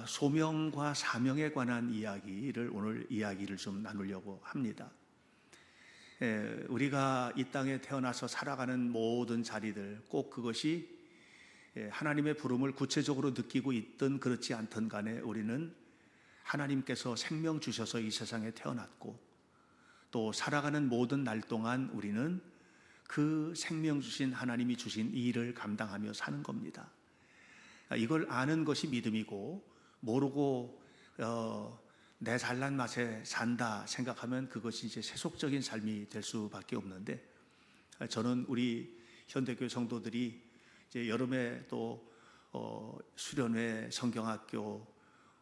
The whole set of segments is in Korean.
소명과 사명에 관한 이야기를 오늘 이야기를 좀 나누려고 합니다. 우리가 이 땅에 태어나서 살아가는 모든 자리들 꼭 그것이 하나님의 부름을 구체적으로 느끼고 있든 그렇지 않든 간에 우리는 하나님께서 생명 주셔서 이 세상에 태어났고 또 살아가는 모든 날 동안 우리는 그 생명 주신 하나님이 주신 이 일을 감당하며 사는 겁니다. 이걸 아는 것이 믿음이고 모르고 내 잘난 맛에 산다 생각하면 그것이 이제 세속적인 삶이 될 수밖에 없는데, 저는 우리 현대교회 성도들이 이제 여름에 또 수련회, 성경학교,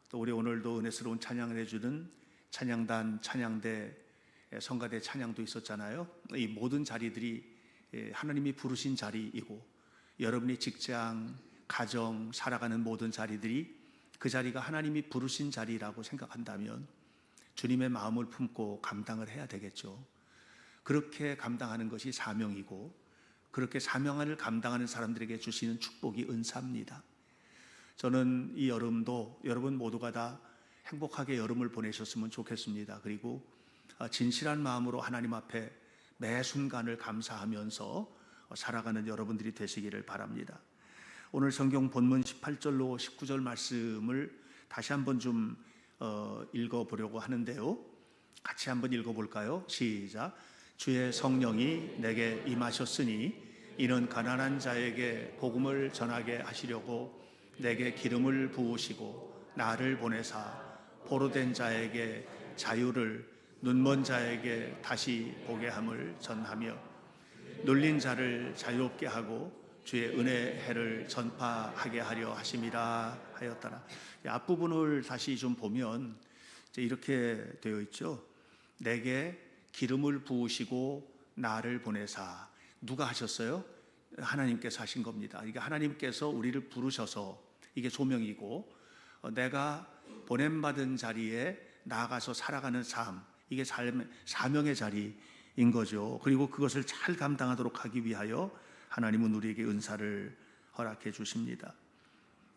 또 우리 오늘도 은혜스러운 찬양을 해주는 찬양단, 찬양대, 성가대 찬양도 있었잖아요. 이 모든 자리들이 하나님이 부르신 자리이고 여러분이 직장, 가정, 살아가는 모든 자리들이 그 자리가 하나님이 부르신 자리라고 생각한다면 주님의 마음을 품고 감당을 해야 되겠죠. 그렇게 감당하는 것이 사명이고 그렇게 사명을 감당하는 사람들에게 주시는 축복이 은사입니다. 저는 이 여름도 여러분 모두가 다 행복하게 여름을 보내셨으면 좋겠습니다. 그리고 진실한 마음으로 하나님 앞에 매 순간을 감사하면서 살아가는 여러분들이 되시기를 바랍니다. 오늘 성경 본문 18절로 19절 말씀을 다시 한번 좀 읽어보려고 하는데요. 같이 한번 읽어볼까요? 시작. 주의 성령이 내게 임하셨으니 이는 가난한 자에게 복음을 전하게 하시려고 내게 기름을 부으시고 나를 보내사 포로된 자에게 자유를, 눈먼 자에게 다시 보게 함을 전하며 눌린 자를 자유롭게 하고 주의 은혜의 해를 전파하게 하려 하심이라 하였더라. 앞부분을 다시 좀 보면 이렇게 되어 있죠. 내게 기름을 부으시고 나를 보내사. 누가 하셨어요? 하나님께서 하신 겁니다. 이게 하나님께서 우리를 부르셔서 이게 소명이고, 내가 보냄받은 자리에 나아가서 살아가는 삶, 이게 사명의 자리인 거죠. 그리고 그것을 잘 감당하도록 하기 위하여 하나님은 우리에게 은사를 허락해 주십니다.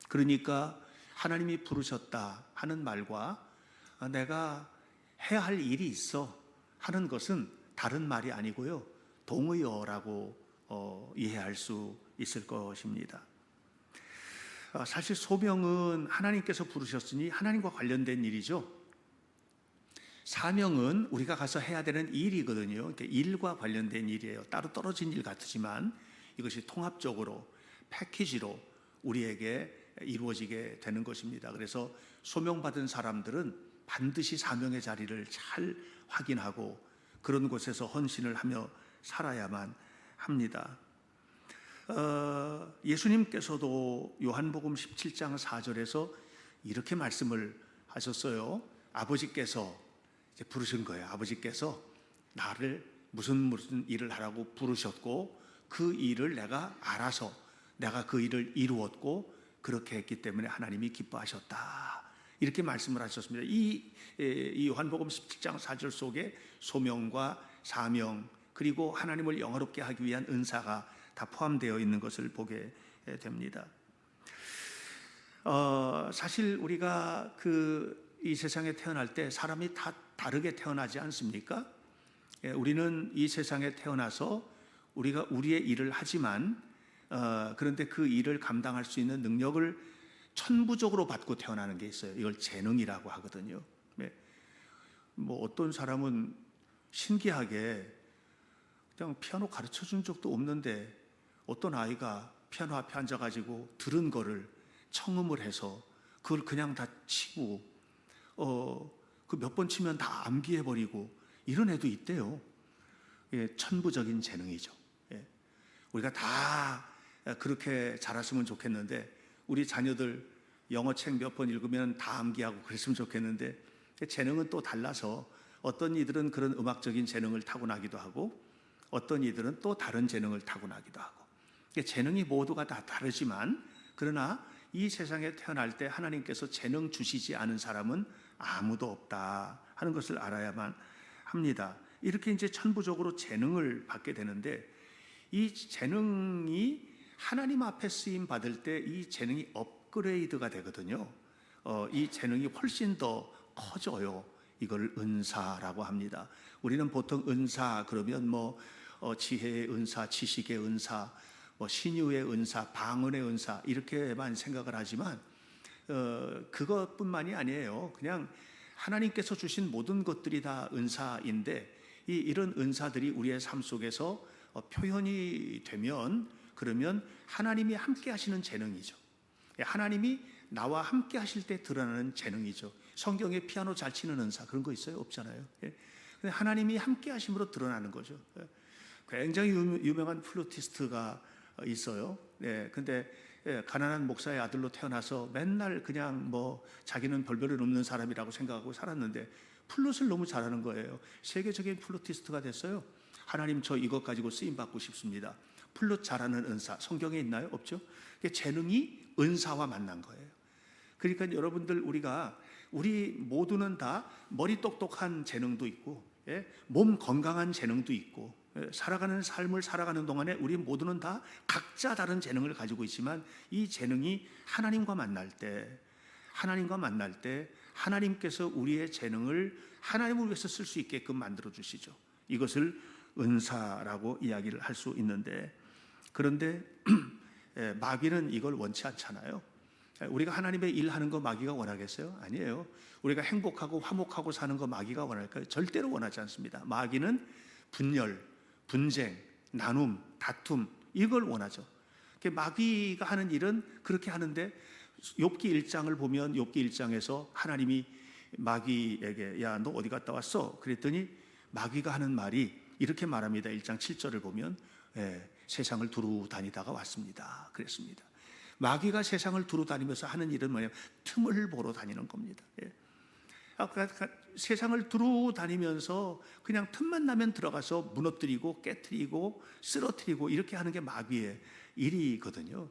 그러니까 하나님이 부르셨다 하는 말과 내가 해야 할 일이 있어 하는 것은 다른 말이 아니고요, 동의어라고 이해할 수 있을 것입니다. 사실 소명은 하나님께서 부르셨으니 하나님과 관련된 일이죠. 사명은 우리가 가서 해야 되는 일이거든요. 그러니까 일과 관련된 일이에요. 따로 떨어진 일 같지만 이것이 통합적으로 패키지로 우리에게 이루어지게 되는 것입니다. 그래서 소명받은 사람들은 반드시 사명의 자리를 잘 확인하고 그런 곳에서 헌신을 하며 살아야만 합니다. 예수님께서도 요한복음 17장 4절에서 이렇게 말씀을 하셨어요. 아버지께서 이제 부르신 거예요. 아버지께서 나를 무슨 일을 하라고 부르셨고 그 일을 내가 알아서 내가 그 일을 이루었고 그렇게 했기 때문에 하나님이 기뻐하셨다. 이렇게 말씀을 하셨습니다. 이 요한복음 17장 4절 속에 소명과 사명 그리고 하나님을 영화롭게 하기 위한 은사가 다 포함되어 있는 것을 보게 됩니다. 사실 우리가 이 세상에 태어날 때 사람이 다 다르게 태어나지 않습니까? 우리는 이 세상에 태어나서 우리가 우리의 일을 하지만 그런데 그 일을 감당할 수 있는 능력을 천부적으로 받고 태어나는 게 있어요. 이걸 재능이라고 하거든요. 뭐 어떤 사람은 신기하게 그냥 피아노 가르쳐 준 적도 없는데 어떤 아이가 피아노 앞에 앉아가지고 들은 거를 청음을 해서 그걸 그냥 다 치고 그 몇 번 치면 다 암기해버리고 이런 애도 있대요. 천부적인 재능이죠. 우리가 다 그렇게 자랐으면 좋겠는데 우리 자녀들 영어책 몇 번 읽으면 다 암기하고 그랬으면 좋겠는데 재능은 또 달라서 어떤 이들은 그런 음악적인 재능을 타고나기도 하고 어떤 이들은 또 다른 재능을 타고나기도 하고 재능이 모두가 다 다르지만 그러나 이 세상에 태어날 때 하나님께서 재능 주시지 않은 사람은 아무도 없다 하는 것을 알아야만 합니다. 이렇게 이제 천부적으로 재능을 받게 되는데 이 재능이 하나님 앞에 쓰임 받을 때 이 재능이 업그레이드가 되거든요. 이 재능이 훨씬 더 커져요. 이걸 은사라고 합니다. 우리는 보통 은사 그러면 지혜의 은사, 지식의 은사, 신유의 은사, 방언의 은사 이렇게만 생각을 하지만 그것뿐만이 아니에요. 그냥 하나님께서 주신 모든 것들이 다 은사인데 이런 은사들이 우리의 삶 속에서 표현이 되면 그러면 하나님이 함께 하시는 재능이죠. 하나님이 나와 함께 하실 때 드러나는 재능이죠. 성경에 피아노 잘 치는 은사 그런 거 있어요? 없잖아요. 하나님이 함께 하심으로 드러나는 거죠. 굉장히 유명한 플루티스트가 있어요. 근데 가난한 목사의 아들로 태어나서 맨날 그냥 자기는 별별은 없는 사람이라고 생각하고 살았는데 플룻을 너무 잘하는 거예요. 세계적인 플루티스트가 됐어요. 하나님 저 이것 가지고 쓰임 받고 싶습니다. 플룻 잘하는 은사 성경에 있나요? 없죠. 재능이 은사와 만난 거예요. 그러니까 여러분들 우리 모두는 다 머리 똑똑한 재능도 있고 몸 건강한 재능도 있고 살아가는 삶을 살아가는 동안에 우리 모두는 다 각자 다른 재능을 가지고 있지만 이 재능이 하나님과 만날 때 하나님께서 우리의 재능을 하나님을 위해서 쓸 수 있게끔 만들어 주시죠. 이것을 은사라고 이야기를 할 수 있는데 그런데 마귀는 이걸 원치 않잖아요. 우리가 하나님의 일하는 거 마귀가 원하겠어요? 아니에요. 우리가 행복하고 화목하고 사는 거 마귀가 원할까요? 절대로 원하지 않습니다. 마귀는 분열, 분쟁, 나눔, 다툼 이걸 원하죠. 마귀가 하는 일은 그렇게 하는데 욥기 1장을 보면 욥기 1장에서 하나님이 마귀에게 야, 너 어디 갔다 왔어? 그랬더니 마귀가 하는 말이 이렇게 말합니다. 1장 7절을 보면 세상을 두루 다니다가 왔습니다. 그랬습니다. 마귀가 세상을 두루 다니면서 하는 일은 뭐냐면 틈을 보러 다니는 겁니다. 세상을 두루 다니면서 그냥 틈만 나면 들어가서 무너뜨리고 깨트리고 쓰러뜨리고 이렇게 하는 게 마귀의 일이거든요.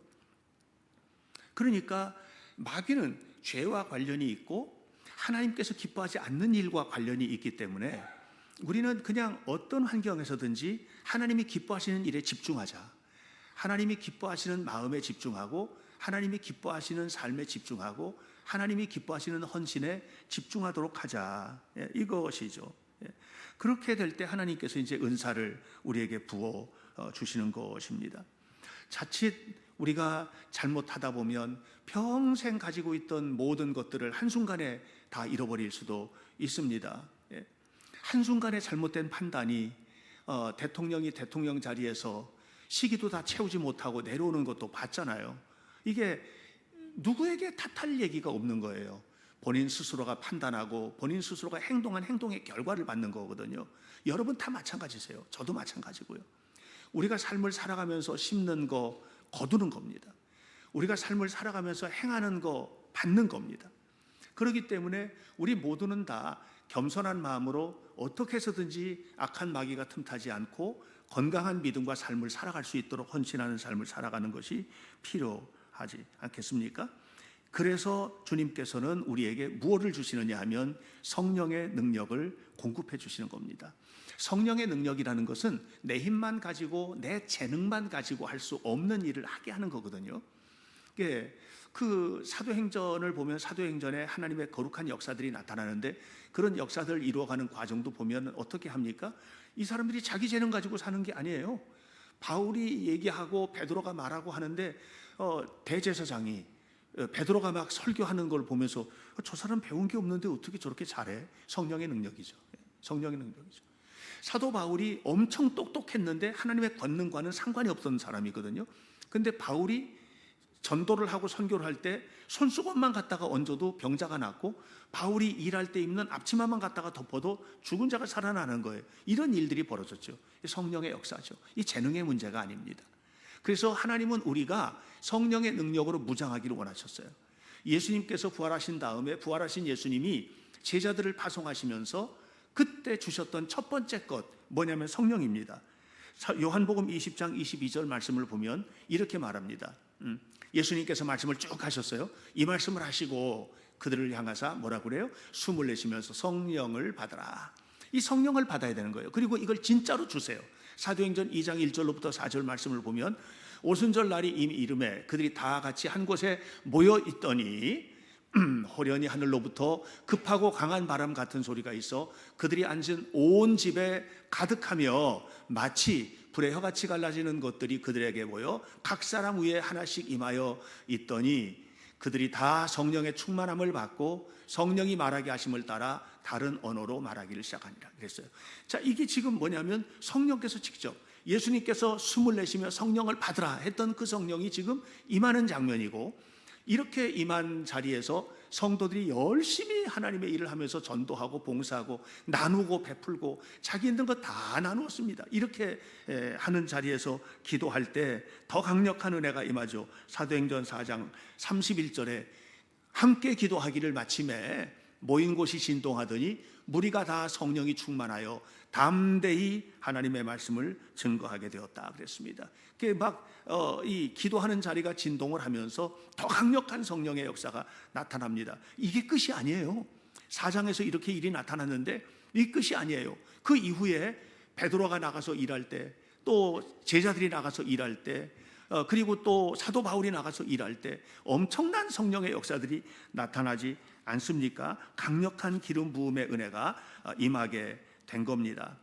그러니까 마귀는 죄와 관련이 있고 하나님께서 기뻐하지 않는 일과 관련이 있기 때문에 우리는 그냥 어떤 환경에서든지 하나님이 기뻐하시는 일에 집중하자. 하나님이 기뻐하시는 마음에 집중하고 하나님이 기뻐하시는 삶에 집중하고 하나님이 기뻐하시는 헌신에 집중하도록 하자. 이것이죠. 그렇게 될 때 하나님께서 이제 은사를 우리에게 부어 주시는 것입니다. 자칫 우리가 잘못하다 보면 평생 가지고 있던 모든 것들을 한순간에 다 잃어버릴 수도 있습니다. 한순간에 잘못된 판단이 대통령이 대통령 자리에서 시기도 다 채우지 못하고 내려오는 것도 봤잖아요. 이게 누구에게 탓할 얘기가 없는 거예요. 본인 스스로가 판단하고 본인 스스로가 행동한 행동의 결과를 받는 거거든요. 여러분 다 마찬가지세요. 저도 마찬가지고요. 우리가 삶을 살아가면서 심는 거 거두는 겁니다. 우리가 삶을 살아가면서 행하는 거 받는 겁니다. 그렇기 때문에 우리 모두는 다 겸손한 마음으로 어떻게 해서든지 악한 마귀가 틈타지 않고 건강한 믿음과 삶을 살아갈 수 있도록 헌신하는 삶을 살아가는 것이 필요하지 않겠습니까? 그래서 주님께서는 우리에게 무엇을 주시느냐 하면 성령의 능력을 공급해 주시는 겁니다. 성령의 능력이라는 것은 내 힘만 가지고 내 재능만 가지고 할 수 없는 일을 하게 하는 거거든요. 그 사도행전을 보면 사도행전에 하나님의 거룩한 역사들이 나타나는데 그런 역사들을 이루어가는 과정도 보면 어떻게 합니까? 이 사람들이 자기 재능 가지고 사는 게 아니에요. 바울이 얘기하고 베드로가 말하고 하는데 대제사장이 베드로가 막 설교하는 걸 보면서 저 사람 배운 게 없는데 어떻게 저렇게 잘해? 성령의 능력이죠. 성령의 능력이죠. 사도 바울이 엄청 똑똑했는데 하나님의 권능과는 상관이 없던 사람이거든요. 근데 바울이 전도를 하고 선교를 할 때 손수건만 갖다가 얹어도 병자가 낫고 바울이 일할 때 입는 앞치마만 갖다가 덮어도 죽은 자가 살아나는 거예요. 이런 일들이 벌어졌죠. 성령의 역사죠. 이 재능의 문제가 아닙니다. 그래서 하나님은 우리가 성령의 능력으로 무장하기를 원하셨어요. 예수님께서 부활하신 다음에 부활하신 예수님이 제자들을 파송하시면서 그때 주셨던 첫 번째 것 뭐냐면 성령입니다. 요한복음 20장 22절 말씀을 보면 이렇게 말합니다. 예수님께서 말씀을 쭉 하셨어요. 이 말씀을 하시고 그들을 향하사 뭐라고 그래요? 숨을 내쉬면서 성령을 받아라. 이 성령을 받아야 되는 거예요. 그리고 이걸 진짜로 주세요. 사도행전 2장 1절로부터 4절 말씀을 보면 오순절 날이 이미 이름에 그들이 다 같이 한 곳에 모여 있더니 호련히 하늘로부터 급하고 강한 바람 같은 소리가 있어 그들이 앉은 온 집에 가득하며 마치 불의 혀같이 갈라지는 것들이 그들에게 보여 각 사람 위에 하나씩 임하여 있더니 그들이 다 성령의 충만함을 받고 성령이 말하게 하심을 따라 다른 언어로 말하기를 시작하니라 그랬어요. 자, 이게 지금 뭐냐면 성령께서 직접 예수님께서 숨을 내쉬며 성령을 받으라 했던 그 성령이 지금 임하는 장면이고, 이렇게 임한 자리에서 성도들이 열심히 하나님의 일을 하면서 전도하고 봉사하고 나누고 베풀고 자기 있는 것 다 나누었습니다. 이렇게 하는 자리에서 기도할 때 더 강력한 은혜가 임하죠. 사도행전 4장 31절에 함께 기도하기를 마침에 모인 곳이 진동하더니 무리가 다 성령이 충만하여 담대히 하나님의 말씀을 증거하게 되었다 그랬습니다. 그게 이 기도하는 자리가 진동을 하면서 더 강력한 성령의 역사가 나타납니다. 이게 끝이 아니에요. 4장에서 이렇게 일이 나타났는데 이 끝이 아니에요. 그 이후에 베드로가 나가서 일할 때, 또 제자들이 나가서 일할 때, 그리고 또 사도 바울이 나가서 일할 때 엄청난 성령의 역사들이 나타나지 않습니까? 강력한 기름 부음의 은혜가 임하게 된 겁니다.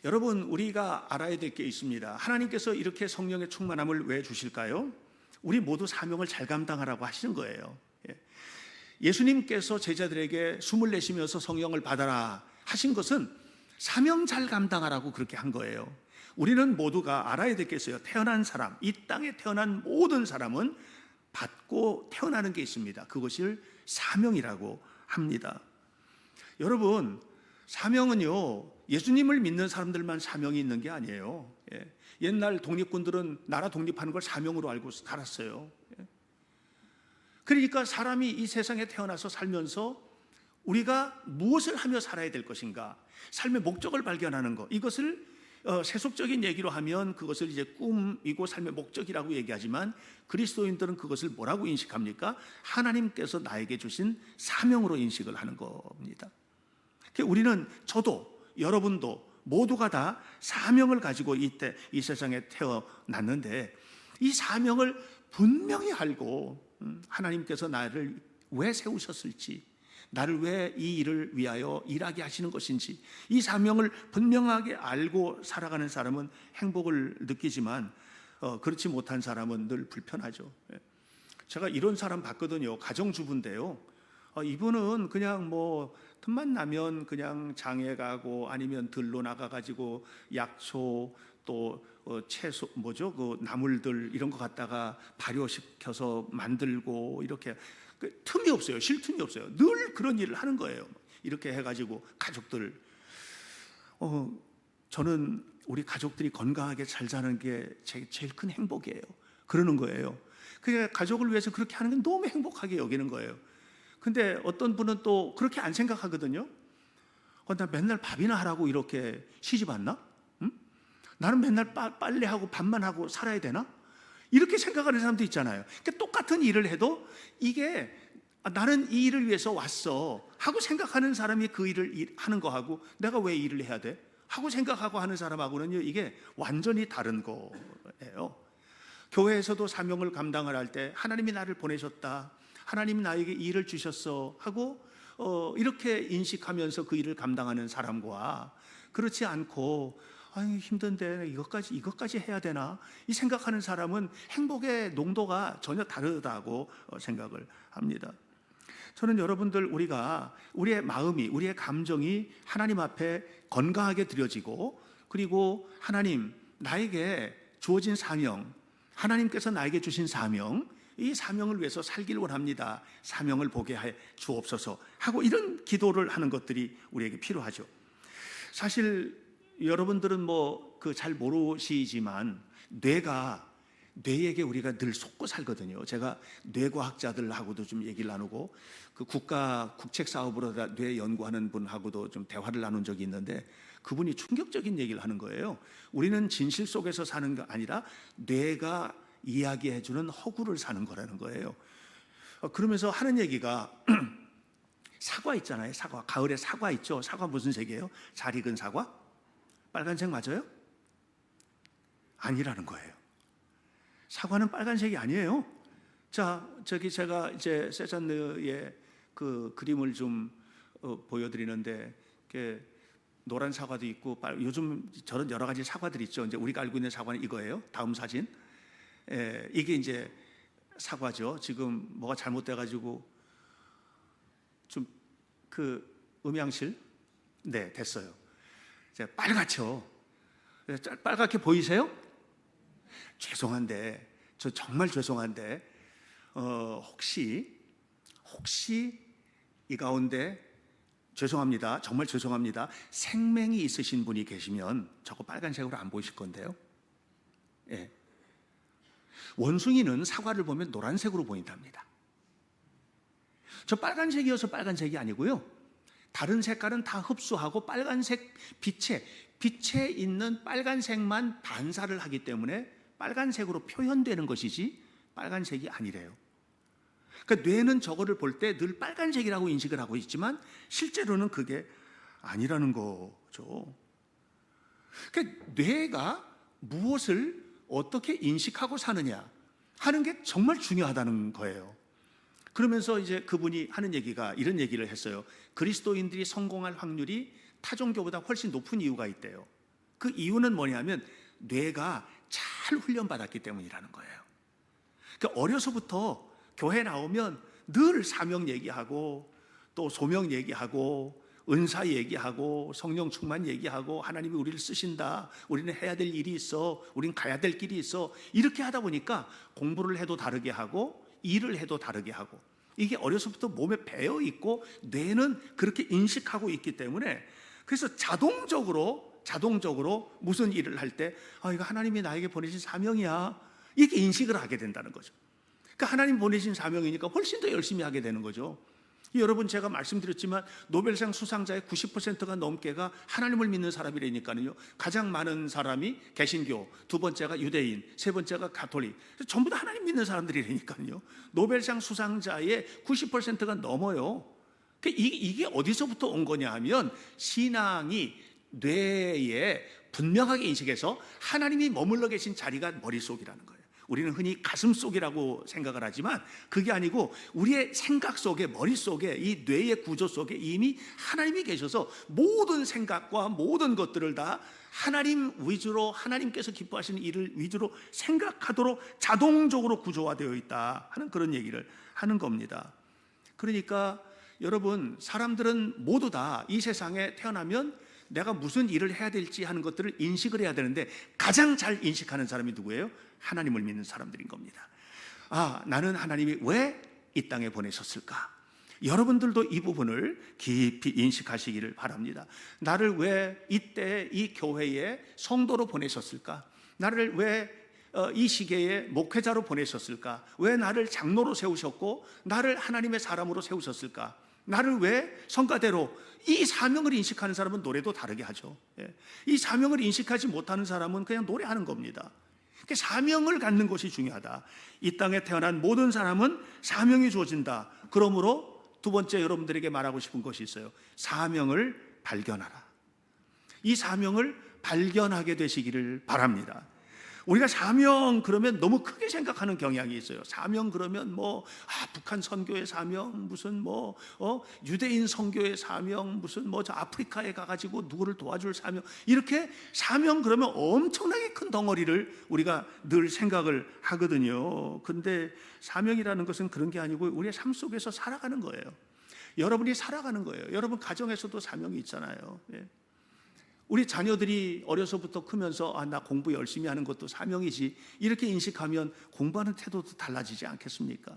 여러분, 우리가 알아야 될 게 있습니다. 하나님께서 이렇게 성령의 충만함을 왜 주실까요? 우리 모두 사명을 잘 감당하라고 하시는 거예요. 예수님께서 제자들에게 숨을 내쉬면서 성령을 받아라 하신 것은 사명 잘 감당하라고 그렇게 한 거예요. 우리는 모두가 알아야 될 게 있어요. 태어난 사람, 이 땅에 태어난 모든 사람은 받고 태어나는 게 있습니다. 그것을 사명이라고 합니다. 여러분, 사명은요, 예수님을 믿는 사람들만 사명이 있는 게 아니에요. 옛날 독립군들은 나라 독립하는 걸 사명으로 알고 살았어요. 그러니까 사람이 이 세상에 태어나서 살면서 우리가 무엇을 하며 살아야 될 것인가, 삶의 목적을 발견하는 것, 이것을 세속적인 얘기로 하면 그것을 이제 꿈이고 삶의 목적이라고 얘기하지만, 그리스도인들은 그것을 뭐라고 인식합니까? 하나님께서 나에게 주신 사명으로 인식을 하는 겁니다. 우리는, 저도 여러분도 모두가 다 사명을 가지고 이 세상에 태어났는데, 이 사명을 분명히 알고 하나님께서 나를 왜 세우셨을지, 나를 왜 이 일을 위하여 일하게 하시는 것인지, 이 사명을 분명하게 알고 살아가는 사람은 행복을 느끼지만 그렇지 못한 사람은 늘 불편하죠. 제가 이런 사람 봤거든요. 가정주부인데요, 이분은 그냥 틈만 나면 그냥 장에 가고 아니면 들로 나가가지고 약초 또 채소 그 나물들 이런 거 갖다가 발효시켜서 만들고, 이렇게 틈이 없어요. 쉴 틈이 없어요. 늘 그런 일을 하는 거예요. 이렇게 해가지고 가족들, 저는 우리 가족들이 건강하게 잘 사는 게 제일 큰 행복이에요. 그러는 거예요. 그게 가족을 위해서 그렇게 하는 건 너무 행복하게 여기는 거예요. 근데 어떤 분은 또 그렇게 안 생각하거든요. 나 맨날 밥이나 하라고 이렇게 시집 왔나? 응? 나는 맨날 빨래하고 밥만 하고 살아야 되나? 이렇게 생각하는 사람도 있잖아요. 그러니까 똑같은 일을 해도 이게 나는 이 일을 위해서 왔어 하고 생각하는 사람이 그 일을 하는 거하고, 내가 왜 일을 해야 돼? 하고 생각하고 하는 사람하고는요, 이게 완전히 다른 거예요. 교회에서도 사명을 감당을 할 때 하나님이 나를 보내셨다, 하나님이 나에게 이 일을 주셨어 하고 이렇게 인식하면서 그 일을 감당하는 사람과, 그렇지 않고 힘든데 이것까지 해야 되나, 이 생각하는 사람은 행복의 농도가 전혀 다르다고 생각을 합니다. 저는 여러분들, 우리의 마음이, 우리의 감정이 하나님 앞에 건강하게 드려지고, 그리고 하나님, 나에게 주어진 사명, 하나님께서 나에게 주신 사명, 이 사명을 위해서 살길 원합니다, 사명을 보게 해 주옵소서 하고 이런 기도를 하는 것들이 우리에게 필요하죠. 사실 여러분들은 잘 모르시지만 뇌에게 우리가 늘 속고 살거든요. 제가 뇌과학자들하고도 좀 얘기를 나누고, 그 국책사업으로 뇌 연구하는 분하고도 좀 대화를 나눈 적이 있는데, 그분이 충격적인 얘기를 하는 거예요. 우리는 진실 속에서 사는 게 아니라 뇌가 이야기해주는 허구를 사는 거라는 거예요. 그러면서 하는 얘기가 사과 있잖아요. 사과, 가을에 사과 있죠. 사과 무슨 색이에요? 잘 익은 사과? 빨간색 맞아요? 아니라는 거예요. 사과는 빨간색이 아니에요. 자, 저기 제가 이제 세잔느의 그 그림을 좀 보여드리는데, 이렇게 노란 사과도 있고, 요즘 저런 여러 가지 사과들이 있죠. 이제 우리가 알고 있는 사과는 이거예요. 다음 사진. 이게 이제 사과죠. 지금 뭐가 잘못돼가지고 좀 그 음향실, 네, 됐어요. 이제 빨갛죠. 빨갛게 보이세요? 죄송한데, 저 정말 죄송한데, 혹시 이 가운데, 죄송합니다. 정말 죄송합니다. 생명이 있으신 분이 계시면 저거 빨간색으로 안 보이실 건데요. 예. 원숭이는 사과를 보면 노란색으로 보인답니다. 저 빨간색이어서 빨간색이 아니고요. 다른 색깔은 다 흡수하고 빨간색 빛에 있는 빨간색만 반사를 하기 때문에 빨간색으로 표현되는 것이지 빨간색이 아니래요. 그러니까 뇌는 저거를 볼 때 늘 빨간색이라고 인식을 하고 있지만 실제로는 그게 아니라는 거죠. 그러니까 뇌가 무엇을 어떻게 인식하고 사느냐 하는 게 정말 중요하다는 거예요. 그러면서 이제 그분이 하는 얘기가 이런 얘기를 했어요. 그리스도인들이 성공할 확률이 타종교보다 훨씬 높은 이유가 있대요. 그 이유는 뭐냐면 뇌가 잘 훈련받았기 때문이라는 거예요. 그러니까 어려서부터 교회 나오면 늘 사명 얘기하고 또 소명 얘기하고 은사 얘기하고 성령 충만 얘기하고 하나님이 우리를 쓰신다, 우리는 해야 될 일이 있어, 우리는 가야 될 길이 있어, 이렇게 하다 보니까 공부를 해도 다르게 하고 일을 해도 다르게 하고, 이게 어려서부터 몸에 배어 있고 뇌는 그렇게 인식하고 있기 때문에, 그래서 자동적으로 무슨 일을 할 때 이거 하나님이 나에게 보내신 사명이야, 이렇게 인식을 하게 된다는 거죠. 그러니까 하나님 보내신 사명이니까 훨씬 더 열심히 하게 되는 거죠. 여러분, 제가 말씀드렸지만 노벨상 수상자의 90%가 넘게가 하나님을 믿는 사람이라니까요. 가장 많은 사람이 개신교, 두 번째가 유대인, 세 번째가 가톨릭, 전부 다 하나님 믿는 사람들이라니까요. 노벨상 수상자의 90%가 넘어요. 이게 어디서부터 온 거냐 하면 신앙이 뇌에 분명하게 인식해서 하나님이 머물러 계신 자리가 머릿속이라는 거예요. 우리는 흔히 가슴 속이라고 생각을 하지만 그게 아니고 우리의 생각 속에, 머릿속에, 이 뇌의 구조 속에 이미 하나님이 계셔서 모든 생각과 모든 것들을 다 하나님 위주로, 하나님께서 기뻐하시는 일을 위주로 생각하도록 자동적으로 구조화되어 있다 하는 그런 얘기를 하는 겁니다. 그러니까 여러분, 사람들은 모두 다 이 세상에 태어나면 내가 무슨 일을 해야 될지 하는 것들을 인식을 해야 되는데 가장 잘 인식하는 사람이 누구예요? 하나님을 믿는 사람들인 겁니다. 나는 하나님이 왜 이 땅에 보내셨을까? 여러분들도 이 부분을 깊이 인식하시기를 바랍니다. 나를 왜 이때 이 교회에 성도로 보내셨을까? 나를 왜 이 시기에 목회자로 보내셨을까? 왜 나를 장로로 세우셨고 나를 하나님의 사람으로 세우셨을까? 나를 왜 성가대로, 이 사명을 인식하는 사람은 노래도 다르게 하죠. 이 사명을 인식하지 못하는 사람은 그냥 노래하는 겁니다. 사명을 갖는 것이 중요하다. 이 땅에 태어난 모든 사람은 사명이 주어진다. 그러므로 두 번째 여러분들에게 말하고 싶은 것이 있어요. 사명을 발견하라. 이 사명을 발견하게 되시기를 바랍니다. 우리가 사명 그러면 너무 크게 생각하는 경향이 있어요. 사명 그러면 북한 선교의 사명, 무슨 유대인 선교의 사명, 무슨 저 아프리카에 가가지고 누구를 도와줄 사명, 이렇게 사명 그러면 엄청나게 큰 덩어리를 우리가 늘 생각을 하거든요. 근데 사명이라는 것은 그런 게 아니고 우리의 삶 속에서 살아가는 거예요. 여러분이 살아가는 거예요. 여러분 가정에서도 사명이 있잖아요. 우리 자녀들이 어려서부터 크면서 나 공부 열심히 하는 것도 사명이지, 이렇게 인식하면 공부하는 태도도 달라지지 않겠습니까?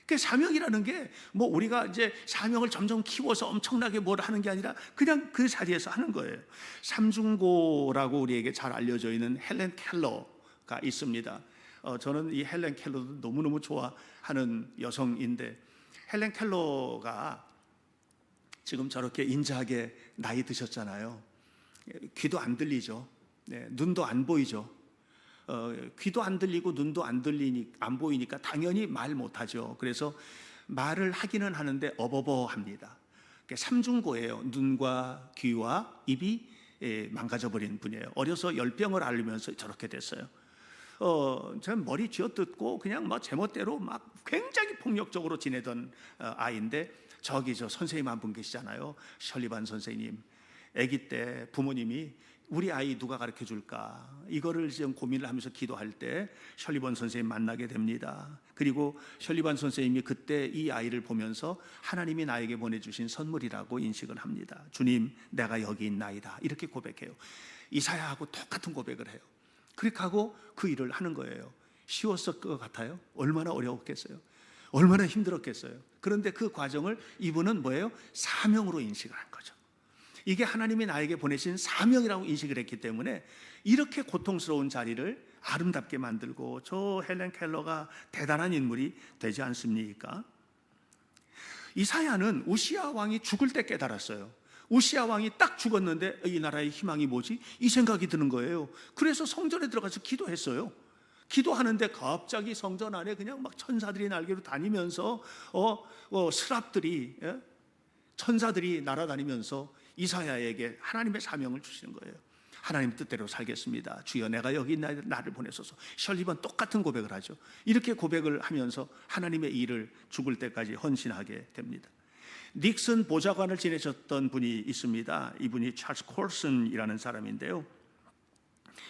그 사명이라는 게 우리가 이제 사명을 점점 키워서 엄청나게 뭘 하는 게 아니라 그냥 그 자리에서 하는 거예요. 삼중고라고 우리에게 잘 알려져 있는 헬렌 켈러가 있습니다. 저는 이 헬렌 켈러도 너무너무 좋아하는 여성인데, 헬렌 켈러가 지금 저렇게 인자하게 나이 드셨잖아요. 귀도 안 들리죠. 눈도 안 보이죠. 귀도 안 들리고 눈도 안 보이니까 당연히 말 못하죠. 그래서 말을 하기는 하는데 어버버합니다. 삼중고예요. 눈과 귀와 입이 망가져버린 분이에요. 어려서 열병을 앓으면서 저렇게 됐어요. 전 머리 쥐어뜯고 그냥 막 제멋대로 막 굉장히 폭력적으로 지내던 아이인데, 저기 저 선생님 한 분 계시잖아요. 셜리반 선생님. 아기 때 부모님이 우리 아이 누가 가르쳐 줄까, 이거를 지금 고민을 하면서 기도할 때 셜리반 선생님 만나게 됩니다. 그리고 셜리반 선생님이 그때 이 아이를 보면서 하나님이 나에게 보내주신 선물이라고 인식을 합니다. 주님, 내가 여기 있나이다, 이렇게 고백해요. 이사야하고 똑같은 고백을 해요. 그렇게 하고 그 일을 하는 거예요. 쉬웠을 것 같아요? 얼마나 어려웠겠어요? 얼마나 힘들었겠어요? 그런데 그 과정을 이분은 뭐예요? 사명으로 인식을 한 거죠. 이게 하나님이 나에게 보내신 사명이라고 인식을 했기 때문에 이렇게 고통스러운 자리를 아름답게 만들고, 저 헬렌 켈러가 대단한 인물이 되지 않습니까? 이사야는 우시야 왕이 죽을 때 깨달았어요. 우시야 왕이 딱 죽었는데 이 나라의 희망이 뭐지? 이 생각이 드는 거예요. 그래서 성전에 들어가서 기도했어요. 기도하는데 갑자기 성전 안에 그냥 막 천사들이 날개로 다니면서 스랍들이, 천사들이 날아다니면서 이사야에게 하나님의 사명을 주시는 거예요. 하나님 뜻대로 살겠습니다. 주여, 내가 여기 나를 보내소서. 셜리반 똑같은 고백을 하죠. 이렇게 고백을 하면서 하나님의 일을 죽을 때까지 헌신하게 됩니다. 닉슨 보좌관을 지내셨던 분이 있습니다. 이분이 찰스 콜슨이라는 사람인데요.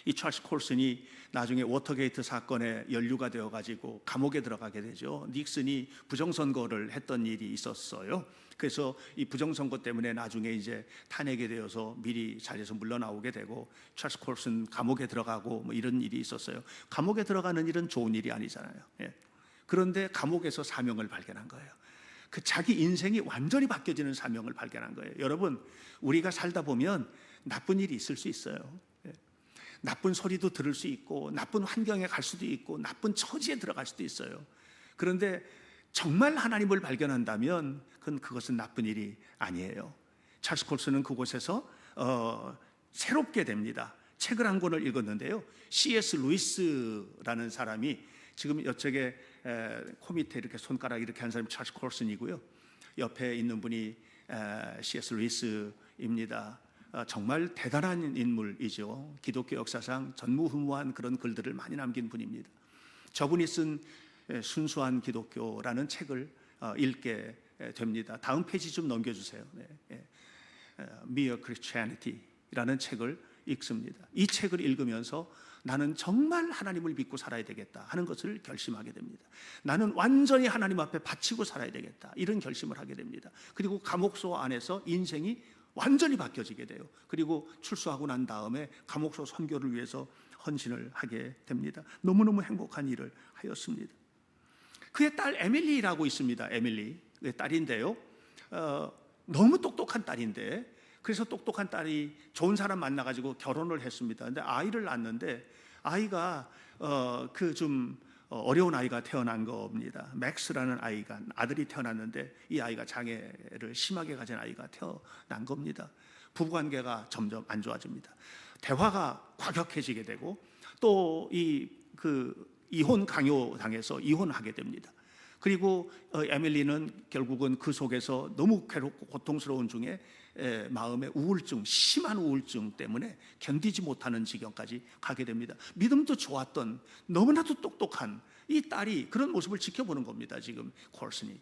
이 찰스 콜슨이 나중에 워터게이트 사건에 연루가 되어가지고 감옥에 들어가게 되죠. 닉슨이 부정선거를 했던 일이 있었어요. 그래서 이 부정선거 때문에 나중에 이제 탄핵이 되어서 미리 자리에서 물러나오게 되고, 찰스 콜슨 감옥에 들어가고 뭐 이런 일이 있었어요. 감옥에 들어가는 일은 좋은 일이 아니잖아요. 그런데 감옥에서 사명을 발견한 거예요. 그 자기 인생이 완전히 바뀌어지는 사명을 발견한 거예요. 여러분, 우리가 살다 보면 나쁜 일이 있을 수 있어요. 나쁜 소리도 들을 수 있고, 나쁜 환경에 갈 수도 있고, 나쁜 처지에 들어갈 수도 있어요. 그런데 정말 하나님을 발견한다면 그것은 나쁜 일이 아니에요. 찰스 콜슨은 그곳에서 새롭게 됩니다. 책을 한 권을 읽었는데요. C.S. 루이스라는 사람이, 지금 이쪽에 코 밑에 이렇게 손가락 이렇게 한 사람이 찰스 콜슨이고요. 옆에 있는 분이 C.S. 루이스입니다. 정말 대단한 인물이죠. 기독교 역사상 전무후무한 그런 글들을 많이 남긴 분입니다. 저분이 쓴 순수한 기독교라는 책을 읽게 됩니다. 다음 페이지 좀 넘겨주세요. Mere Christianity라는 책을 읽습니다. 이 책을 읽으면서 나는 정말 하나님을 믿고 살아야 되겠다 하는 것을 결심하게 됩니다. 나는 완전히 하나님 앞에 바치고 살아야 되겠다, 이런 결심을 하게 됩니다. 그리고 감옥소 안에서 인생이 완전히 바뀌어지게 돼요. 그리고 출소하고 난 다음에 감옥소 선교를 위해서 헌신을 하게 됩니다. 너무너무 행복한 일을 하였습니다. 그의 딸 에밀리라고 있습니다. 에밀리, 그의 딸인데요. 너무 똑똑한 딸인데, 그래서 똑똑한 딸이 좋은 사람 만나가지고 결혼을 했습니다. 근데 아이를 낳았는데 아이가 좀 어려운 아이가 태어난 겁니다. 맥스라는 아들이 태어났는데 이 아이가 장애를 심하게 가진 아이가 태어난 겁니다. 부부관계가 점점 안 좋아집니다. 대화가 과격해지게 되고, 또 이혼 강요 당해서 이혼하게 됩니다. 그리고 에밀리는 결국은 그 속에서 너무 괴롭고 고통스러운 중에 마음의 우울증, 심한 우울증 때문에 견디지 못하는 지경까지 가게 됩니다. 믿음도 좋았던, 너무나도 똑똑한 이 딸이 그런 모습을 지켜보는 겁니다. 지금 콜슨이.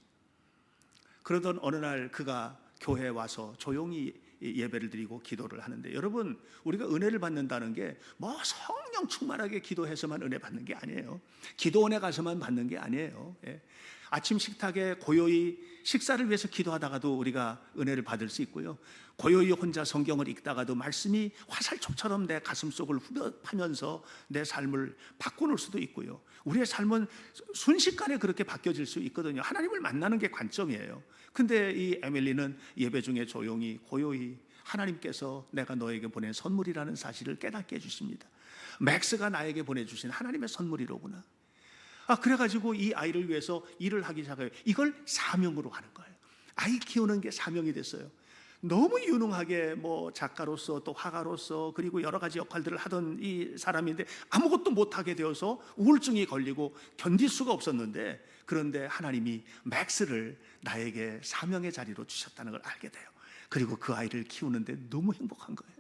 그러던 어느 날 그가 교회에 와서 조용히 예배를 드리고 기도를 하는데, 여러분, 우리가 은혜를 받는다는 게 뭐 성령 충만하게 기도해서만 은혜 받는 게 아니에요. 기도원에 가서만 받는 게 아니에요. 아침 식탁에 고요히 식사를 위해서 기도하다가도 우리가 은혜를 받을 수 있고요. 고요히 혼자 성경을 읽다가도 말씀이 화살촉처럼 내 가슴속을 후벼파면서 내 삶을 바꿔놓을 수도 있고요. 우리의 삶은 순식간에 그렇게 바뀌어질 수 있거든요. 하나님을 만나는 게 관점이에요. 근데 이 에밀리는 예배 중에 조용히 고요히 하나님께서 내가 너에게 보낸 선물이라는 사실을 깨닫게 해주십니다. 맥스가 나에게 보내주신 하나님의 선물이로구나. 그래가지고 이 아이를 위해서 일을 하기 시작해요. 이걸 사명으로 하는 거예요. 아이 키우는 게 사명이 됐어요. 너무 유능하게 작가로서 또 화가로서 그리고 여러 가지 역할들을 하던 이 사람인데 아무것도 못하게 되어서 우울증이 걸리고 견딜 수가 없었는데, 그런데 하나님이 맥스를 나에게 사명의 자리로 주셨다는 걸 알게 돼요. 그리고 그 아이를 키우는데 너무 행복한 거예요.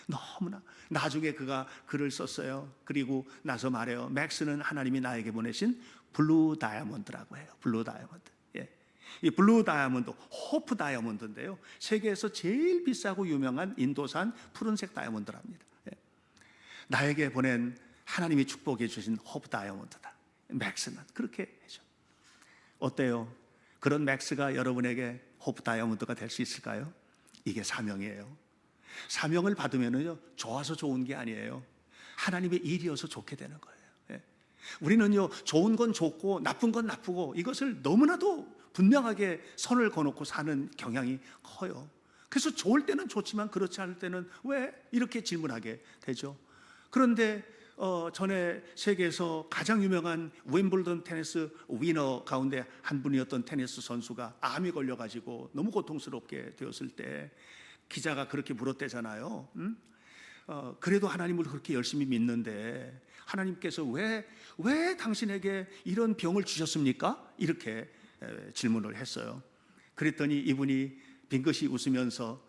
너무나. 나중에 그가 글을 썼어요. 그리고 나서 말해요. 맥스는 하나님이 나에게 보내신 블루 다이아몬드라고 해요. 블루 다이아몬드. 예. 이 블루 다이아몬드, 호프 다이아몬드인데요. 세계에서 제일 비싸고 유명한 인도산 푸른색 다이아몬드랍니다. 예. 나에게 보낸 하나님이 축복해 주신 호프 다이아몬드다. 맥스는 그렇게 해줘. 어때요? 그런 맥스가 여러분에게 호프 다이아몬드가 될 수 있을까요? 이게 사명이에요. 사명을 받으면은요, 좋아서 좋은 게 아니에요. 하나님의 일이어서 좋게 되는 거예요. 예. 우리는요, 좋은 건 좋고 나쁜 건 나쁘고 이것을 너무나도 분명하게 선을 그어놓고 사는 경향이 커요. 그래서 좋을 때는 좋지만 그렇지 않을 때는 왜 이렇게 질문하게 되죠. 그런데 전에 세계에서 가장 유명한 윈블던 테니스 위너 가운데 한 분이었던 테니스 선수가 암이 걸려가지고 너무 고통스럽게 되었을 때 기자가 그렇게 물었대잖아요. 그래도 하나님을 그렇게 열심히 믿는데 하나님께서 왜 당신에게 이런 병을 주셨습니까? 이렇게 질문을 했어요. 그랬더니 이분이 빙긋이 웃으면서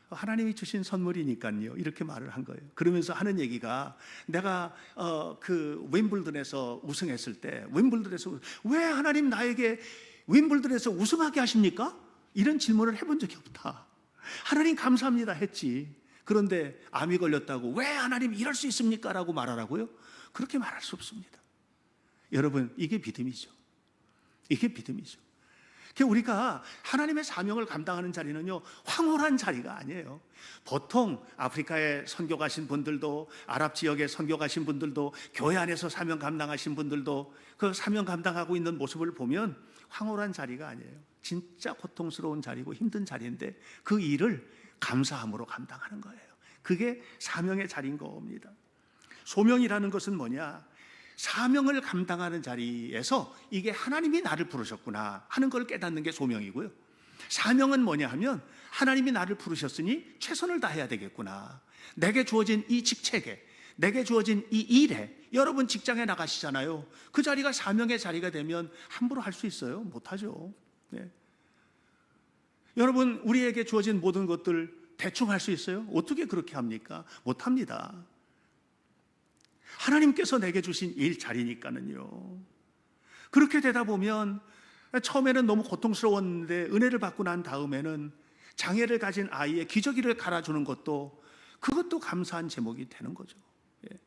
하나님이 주신 선물이니까요, 이렇게 말을 한 거예요. 그러면서 하는 얘기가, 내가 그 윈블던에서 우승했을 때, 윈블던에서 왜 하나님 나에게 윈블던에서 우승하게 하십니까? 이런 질문을 해본 적이 없다. 하나님 감사합니다 했지. 그런데 암이 걸렸다고 왜 하나님 이럴 수 있습니까? 라고 말하라고요? 그렇게 말할 수 없습니다. 여러분, 이게 믿음이죠. 이게 믿음이죠. 우리가 하나님의 사명을 감당하는 자리는요, 황홀한 자리가 아니에요. 보통 아프리카에 선교 가신 분들도, 아랍 지역에 선교 가신 분들도, 교회 안에서 사명 감당하신 분들도 그 사명 감당하고 있는 모습을 보면 황홀한 자리가 아니에요. 진짜 고통스러운 자리고 힘든 자리인데 그 일을 감사함으로 감당하는 거예요. 그게 사명의 자리인 겁니다. 소명이라는 것은 뭐냐? 사명을 감당하는 자리에서 이게 하나님이 나를 부르셨구나 하는 걸 깨닫는 게 소명이고요. 사명은 뭐냐 하면 하나님이 나를 부르셨으니 최선을 다해야 되겠구나. 내게 주어진 이 직책에, 내게 주어진 이 일에, 여러분 직장에 나가시잖아요. 그 자리가 사명의 자리가 되면 함부로 할 수 있어요? 못하죠. 네. 여러분, 우리에게 주어진 모든 것들 대충 할 수 있어요? 어떻게 그렇게 합니까? 못합니다. 하나님께서 내게 주신 일 자리니까는요. 그렇게 되다 보면 처음에는 너무 고통스러웠는데 은혜를 받고 난 다음에는 장애를 가진 아이의 기저귀를 갈아주는 것도, 그것도 감사한 제목이 되는 거죠. 예.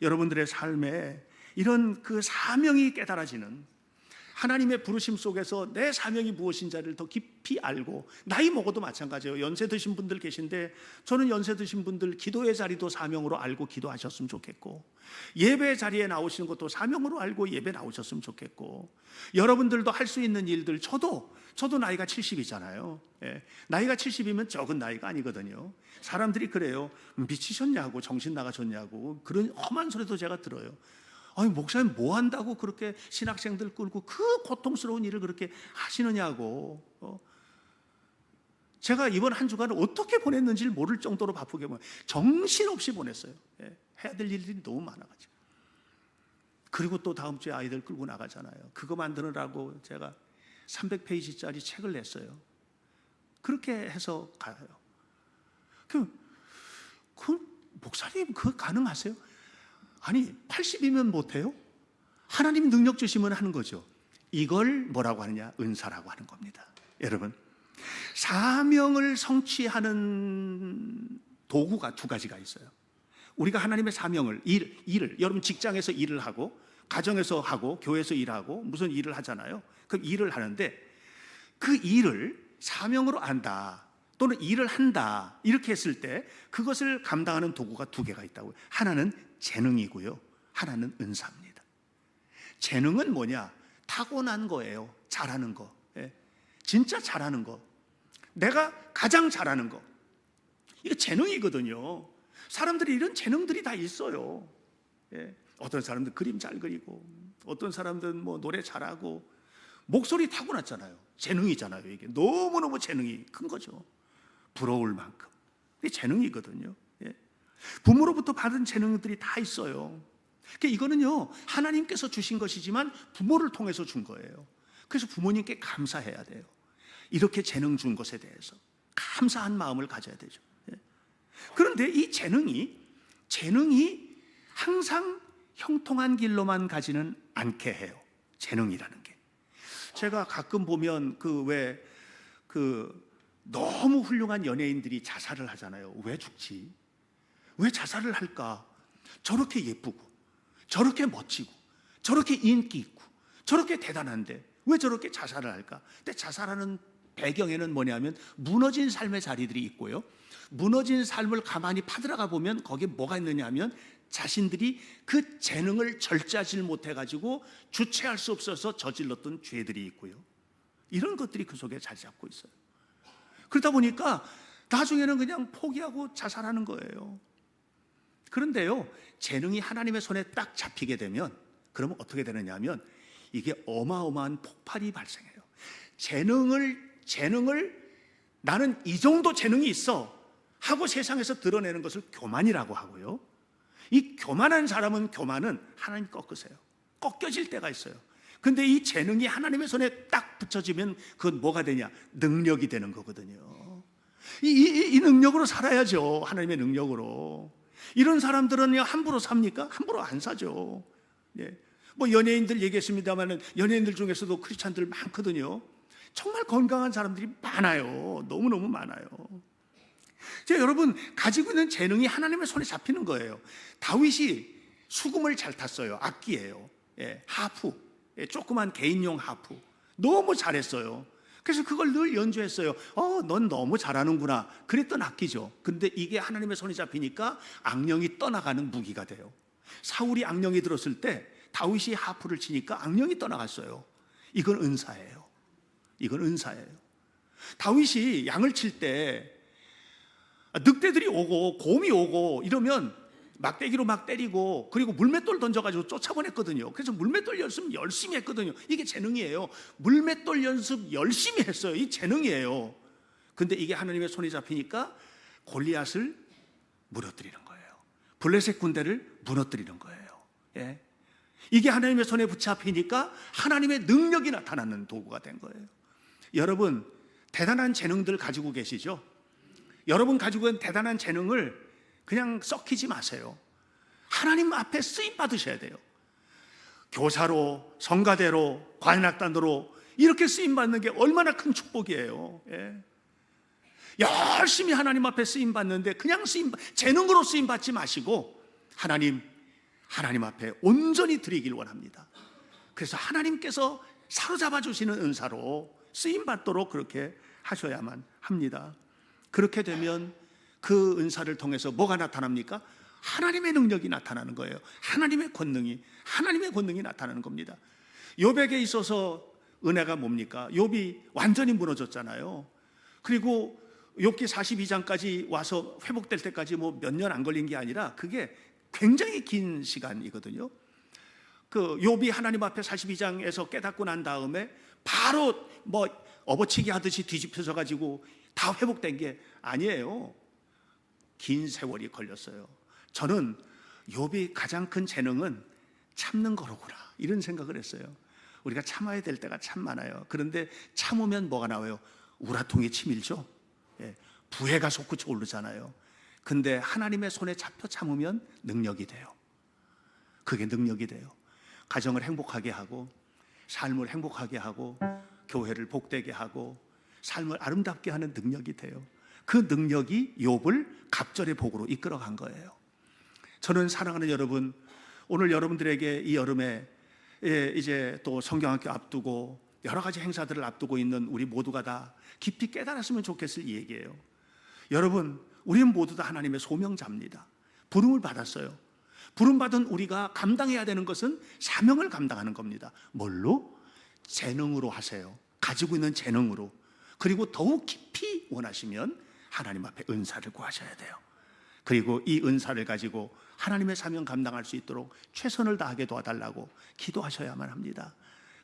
여러분들의 삶에 이런 그 사명이 깨달아지는, 하나님의 부르심 속에서 내 사명이 무엇인지를 더 깊이 알고, 나이 먹어도 마찬가지예요. 연세 드신 분들 계신데 저는 연세 드신 분들 기도의 자리도 사명으로 알고 기도하셨으면 좋겠고, 예배 자리에 나오시는 것도 사명으로 알고 예배 나오셨으면 좋겠고, 여러분들도 할 수 있는 일들, 저도 나이가 70이잖아요. 예. 나이가 70이면 적은 나이가 아니거든요. 사람들이 그래요. 미치셨냐고, 정신 나가셨냐고, 그런 험한 소리도 제가 들어요. 아니, 목사님 뭐 한다고 그렇게 신학생들 끌고 그 고통스러운 일을 그렇게 하시느냐고. 제가 이번 한 주간을 어떻게 보냈는지를 모를 정도로 바쁘게 정신없이 보냈어요. 예, 해야 될 일들이 너무 많아가지고. 그리고 또 다음 주에 아이들 끌고 나가잖아요. 그거 만드느라고 제가 300페이지짜리 책을 냈어요. 그렇게 해서 가요. 그 목사님 그거 가능하세요? 아니, 80이면 못해요? 하나님이 능력 주시면 하는 거죠. 이걸 뭐라고 하느냐? 은사라고 하는 겁니다. 여러분, 사명을 성취하는 도구가 두 가지가 있어요. 우리가 하나님의 사명을, 일을, 여러분 직장에서 일을 하고, 가정에서 하고, 교회에서 일하고, 무슨 일을 하잖아요. 그 일을 하는데 그 일을 사명으로 안다, 또는 일을 한다, 이렇게 했을 때 그것을 감당하는 도구가 두 개가 있다고요. 하나는 재능이고요, 하나는 은사입니다. 재능은 뭐냐? 타고난 거예요. 잘하는 거. 예. 진짜 잘하는 거. 내가 가장 잘하는 거. 이거 재능이거든요. 사람들이 이런 재능들이 다 있어요. 예. 어떤 사람들 그림 잘 그리고, 어떤 사람들은 뭐 노래 잘하고, 목소리 타고났잖아요. 재능이잖아요. 이게 너무너무 재능이 큰 거죠. 부러울 만큼. 이게 재능이거든요. 예. 부모로부터 받은 재능들이 다 있어요. 그러니까 이거는요, 하나님께서 주신 것이지만 부모를 통해서 준 거예요. 그래서 부모님께 감사해야 돼요. 이렇게 재능 준 것에 대해서 감사한 마음을 가져야 되죠. 예. 그런데 이 재능이 항상 형통한 길로만 가지는 않게 해요. 재능이라는 게. 제가 가끔 보면 너무 훌륭한 연예인들이 자살을 하잖아요. 왜 죽지? 왜 자살을 할까? 저렇게 예쁘고, 저렇게 멋지고, 저렇게 인기 있고, 저렇게 대단한데 왜 저렇게 자살을 할까? 근데 자살하는 배경에는 뭐냐면 무너진 삶의 자리들이 있고요. 무너진 삶을 가만히 파들어가 보면 거기에 뭐가 있느냐 하면 자신들이 그 재능을 절제하지 못해가지고 주체할 수 없어서 저질렀던 죄들이 있고요. 이런 것들이 그 속에 자리 잡고 있어요. 그러다 보니까 나중에는 그냥 포기하고 자살하는 거예요. 그런데요, 재능이 하나님의 손에 딱 잡히게 되면 그러면 어떻게 되느냐 하면 이게 어마어마한 폭발이 발생해요. 재능을 나는 이 정도 재능이 있어 하고 세상에서 드러내는 것을 교만이라고 하고요. 이 교만한 사람은 하나님 꺾으세요. 꺾여질 때가 있어요. 근데 이 재능이 하나님의 손에 딱 붙여지면 그건 뭐가 되냐? 능력이 되는 거거든요. 이 능력으로 살아야죠. 하나님의 능력으로. 이런 사람들은 함부로 삽니까? 함부로 안 사죠. 예. 뭐 연예인들 얘기했습니다만 연예인들 중에서도 크리스찬들 많거든요. 정말 건강한 사람들이 많아요. 너무너무 많아요. 여러분, 가지고 있는 재능이 하나님의 손에 잡히는 거예요. 다윗이 수금을 잘 탔어요. 악기예요. 예, 하프, 조그만 개인용 하프. 너무 잘했어요. 그래서 그걸 늘 연주했어요. 넌 너무 잘하는구나. 그랬던 악기죠. 근데 이게 하나님의 손에 잡히니까 악령이 떠나가는 무기가 돼요. 사울이 악령이 들었을 때 다윗이 하프를 치니까 악령이 떠나갔어요. 이건 은사예요. 다윗이 양을 칠 때 늑대들이 오고 곰이 오고 이러면 막대기로 막 때리고 그리고 물맷돌 던져가지고 쫓아보냈거든요. 그래서 물맷돌 연습 열심히 했거든요. 이게 재능이에요. 물맷돌 연습 열심히 했어요. 이 재능이에요. 근데 이게 하나님의 손에 잡히니까 골리앗을 무너뜨리는 거예요. 블레셋 군대를 무너뜨리는 거예요. 예. 이게 하나님의 손에 붙잡히니까 하나님의 능력이 나타나는 도구가 된 거예요. 여러분, 대단한 재능들 가지고 계시죠? 여러분 가지고 있는 대단한 재능을 그냥 썩히지 마세요. 하나님 앞에 쓰임 받으셔야 돼요. 교사로, 성가대로, 관악단으로 이렇게 쓰임 받는 게 얼마나 큰 축복이에요. 예. 열심히 하나님 앞에 쓰임 받는데 그냥 재능으로 쓰임 받지 마시고 하나님 앞에 온전히 드리길 원합니다. 그래서 하나님께서 사로잡아 주시는 은사로 쓰임 받도록 그렇게 하셔야만 합니다. 그렇게 되면 그 은사를 통해서 뭐가 나타납니까? 하나님의 능력이 나타나는 거예요. 하나님의 권능이 나타나는 겁니다. 욥에게 있어서 은혜가 뭡니까? 욥이 완전히 무너졌잖아요. 그리고 욥기 42장까지 와서 회복될 때까지 뭐 몇 년 안 걸린 게 아니라 그게 굉장히 긴 시간이거든요. 그 욥이 하나님 앞에 42장에서 깨닫고 난 다음에 바로 뭐 업어치기 하듯이 뒤집혀져 가지고 다 회복된 게 아니에요. 긴 세월이 걸렸어요. 저는 욥이 가장 큰 재능은 참는 거로구나 이런 생각을 했어요. 우리가 참아야 될 때가 참 많아요. 그런데 참으면 뭐가 나와요? 우라통이 치밀죠. 예, 부해가 솟구쳐 오르잖아요. 근데 하나님의 손에 잡혀 참으면 능력이 돼요. 그게 능력이 돼요. 가정을 행복하게 하고 삶을 행복하게 하고 교회를 복되게 하고 삶을 아름답게 하는 능력이 돼요. 그 능력이 욥을 갑절의 복으로 이끌어간 거예요. 저는 사랑하는 여러분, 오늘 여러분들에게 이 여름에 이제 또 성경학교 앞두고 여러 가지 행사들을 앞두고 있는 우리 모두가 다 깊이 깨달았으면 좋겠을 이 얘기예요. 여러분, 우리는 모두 다 하나님의 소명자입니다. 부름을 받았어요. 부름받은 우리가 감당해야 되는 것은 사명을 감당하는 겁니다. 뭘로? 재능으로 하세요. 가지고 있는 재능으로. 그리고 더욱 깊이 원하시면 하나님 앞에 은사를 구하셔야 돼요. 그리고 이 은사를 가지고 하나님의 사명 감당할 수 있도록 최선을 다하게 도와달라고 기도하셔야만 합니다.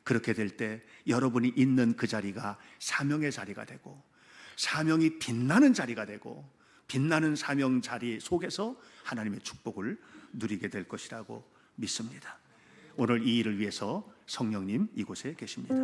그렇게 될 때 여러분이 있는 그 자리가 사명의 자리가 되고 사명이 빛나는 자리가 되고 빛나는 사명 자리 속에서 하나님의 축복을 누리게 될 것이라고 믿습니다. 오늘 이 일을 위해서 성령님 이곳에 계십니다.